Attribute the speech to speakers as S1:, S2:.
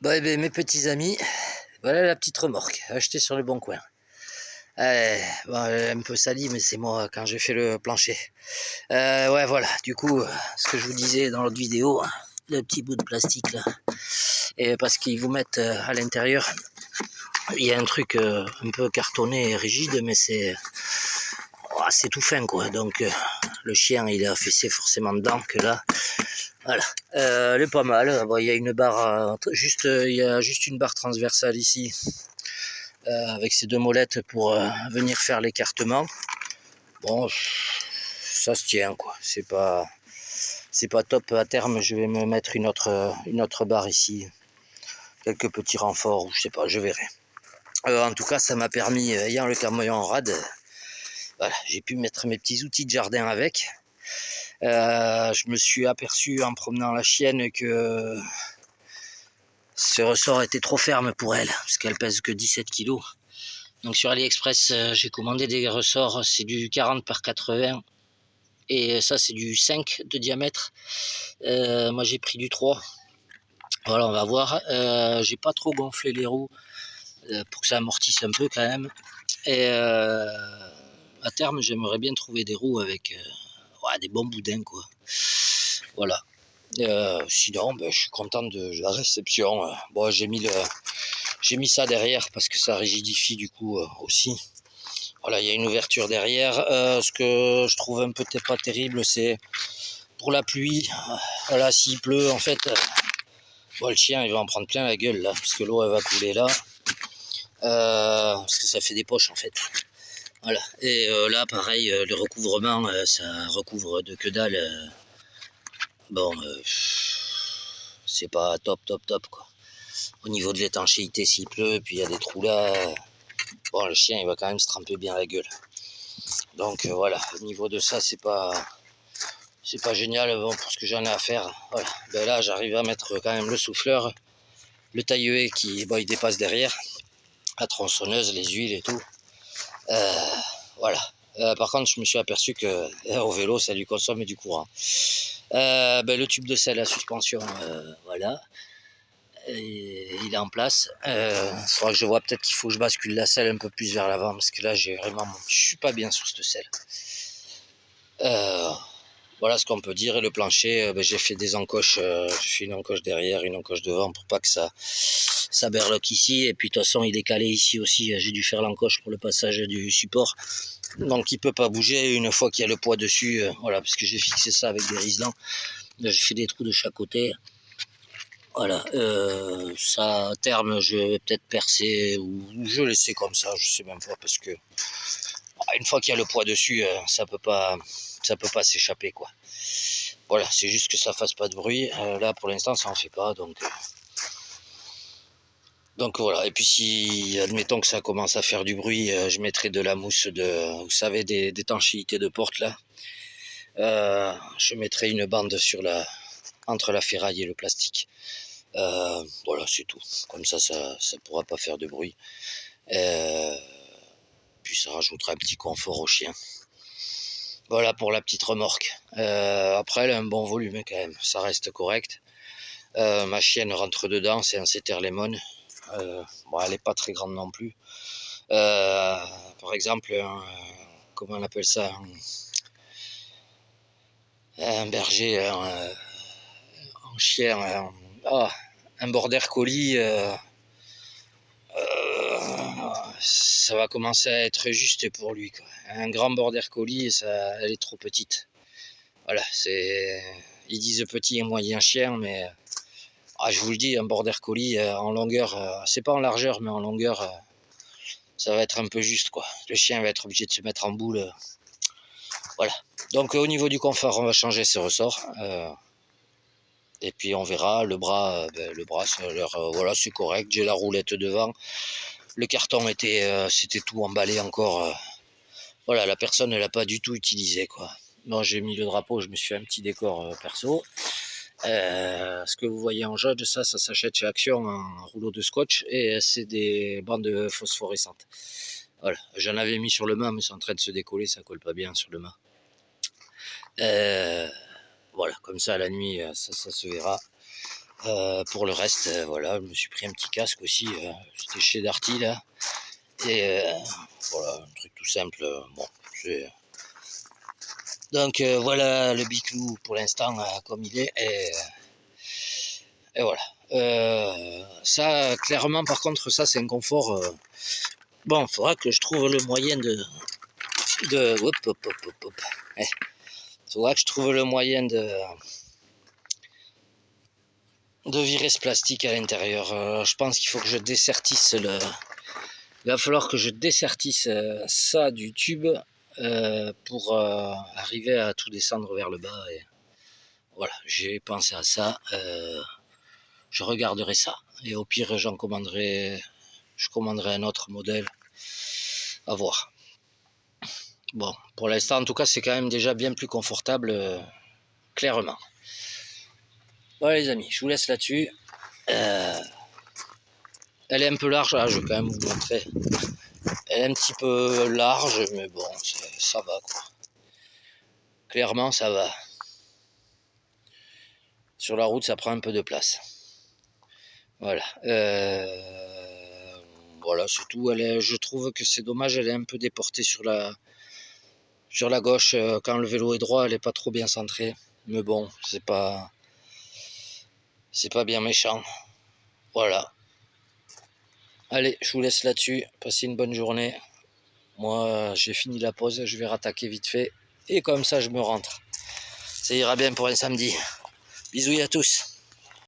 S1: Bon, eh ben, mes petits amis, voilà la petite remorque achetée sur le bon coin. Bon, elle est un peu salie, mais c'est moi quand j'ai fait le plancher. Ouais, voilà, du coup, ce que je vous disais dans l'autre vidéo, hein, le petit bout de plastique là, et parce qu'ils vous mettent à l'intérieur, il y a un truc un peu cartonné et rigide, mais c'est tout fin quoi. Donc le chien il est affaissé forcément dedans que là. Voilà, elle est pas mal. Bon, il y a une barre, il y a juste une barre transversale ici, avec ces deux molettes pour venir faire l'écartement. Bon, ça se tient quoi. C'est pas top. À terme, je vais me mettre une autre barre ici, quelques petits renforts ou je sais pas, je verrai. En tout cas, ça m'a permis, ayant le camion en rade, voilà, j'ai pu mettre mes petits outils de jardin avec. Je me suis aperçu en promenant la chienne que ce ressort était trop ferme pour elle, parce qu'elle pèse que 17 kg. Donc sur AliExpress, j'ai commandé des ressorts, c'est du 40 par 80, et ça c'est du 5 de diamètre. Moi j'ai pris du 3. Voilà, on va voir. J'ai pas trop gonflé les roues pour que ça amortisse un peu quand même. Et à terme, j'aimerais bien trouver des roues avec des bons boudins quoi. Voilà. Sinon, je suis content de la réception. Bon, j'ai mis ça derrière parce que ça rigidifie du coup aussi. Voilà, il y a une ouverture derrière. Ce que je trouve un peu pas terrible, c'est pour la pluie. Voilà, s'il pleut, en fait, le chien il va en prendre plein la gueule là, parce que l'eau elle va couler là. Parce que ça fait des poches en fait. Voilà. Et là, pareil, le recouvrement, ça recouvre de que dalle. Bon, c'est pas top quoi. Au niveau de l'étanchéité, s'il pleut, puis il y a des trous là, bon, le chien il va quand même se tremper bien la gueule. Donc voilà, au niveau de ça, c'est pas génial bon, pour ce que j'en ai à faire. Voilà. Ben là, j'arrive à mettre quand même le souffleur, le taille-haie qui il dépasse derrière, la tronçonneuse, les huiles et tout. Voilà. Par contre, je me suis aperçu que au vélo, ça lui consomme du courant. Le tube de selle à suspension, voilà. Et il est en place. Il faudra que je vois peut-être qu'il faut que je bascule la selle un peu plus vers l'avant parce que là, je suis pas bien sur cette selle. Voilà ce qu'on peut dire. Et le plancher, j'ai fait des encoches. J'ai fait une encoche derrière, une encoche devant pour pas que ça berloque ici. Et puis de toute façon, il est calé ici aussi. J'ai dû faire l'encoche pour le passage du support. Donc il peut pas bouger une fois qu'il y a le poids dessus. Voilà, parce que j'ai fixé ça avec des riselants. J'ai fait des trous de chaque côté. Voilà, ça à terme je vais peut-être percer ou je laisser comme ça, je sais même pas parce que une fois qu'il y a le poids dessus, ça peut pas s'échapper quoi. Voilà, c'est juste que ça fasse pas de bruit. Là pour l'instant ça en fait pas donc voilà. Et puis si admettons que ça commence à faire du bruit, je mettrai de la mousse vous savez d'étanchéité de porte là. Je mettrai une bande entre la ferraille et le plastique. Voilà, c'est tout. Comme ça pourra pas faire de bruit. Puis ça rajoutera un petit confort au chien. Voilà pour la petite remorque. Après, elle a un bon volume quand même. Ça reste correct. Ma chienne rentre dedans, c'est un Setter Lemon. Elle n'est pas très grande non plus. Par exemple, comment on appelle ça, un berger, un chien, un border collie. Ça va commencer à être juste pour lui quoi. Un grand border collie, elle est trop petite. Voilà, ils disent petit et moyen chien, mais je vous le dis, un border collie en longueur, c'est pas en largeur, mais en longueur, ça va être un peu juste quoi. Le chien va être obligé de se mettre en boule. Voilà. Donc au niveau du confort, on va changer ses ressorts. Et puis on verra. Le bras, voilà, c'est correct. J'ai la roulette devant. Le carton c'était tout emballé encore. Voilà, la personne ne l'a pas du tout utilisé quoi. Non, j'ai mis le drapeau, je me suis fait un petit décor perso. Ce que vous voyez en jaune, ça s'achète chez Action en rouleau de scotch et c'est des bandes phosphorescentes. Voilà, j'en avais mis sur le mât, mais c'est en train de se décoller, ça colle pas bien sur le mât. Voilà, comme ça la nuit, ça se verra. Pour le reste, voilà, je me suis pris un petit casque aussi. J'étais chez Darty là. Et voilà, un truc tout simple. Bon, donc voilà le Biclou pour l'instant comme il est. Et voilà. Ça, clairement, par contre, ça c'est un confort. Bon, il faudra que je trouve le moyen hop, hop, hop, hop, hop. Faudra que je trouve le moyen de virer ce plastique à l'intérieur. Je pense qu'il faut que je dessertisse il va falloir que je dessertisse ça du tube pour arriver à tout descendre vers le bas. Et voilà, j'ai pensé à ça. Je regarderai ça. Et au pire, je commanderai un autre modèle. À voir. Bon, pour l'instant, en tout cas, c'est quand même déjà bien plus confortable, clairement. Voilà les amis, je vous laisse là-dessus. Elle est un peu large, je vais quand même vous montrer. Elle est un petit peu large, mais bon, ça va quoi. Clairement, ça va. Sur la route, ça prend un peu de place. Voilà. Voilà, c'est tout. Je trouve que c'est dommage, elle est un peu déportée sur la gauche. Quand le vélo est droit, elle n'est pas trop bien centrée. Mais bon, c'est pas bien méchant. Voilà. Allez, je vous laisse là-dessus. Passez une bonne journée. Moi, j'ai fini la pause. Je vais rattaquer vite fait. Et comme ça, je me rentre. Ça ira bien pour un samedi. Bisous à tous.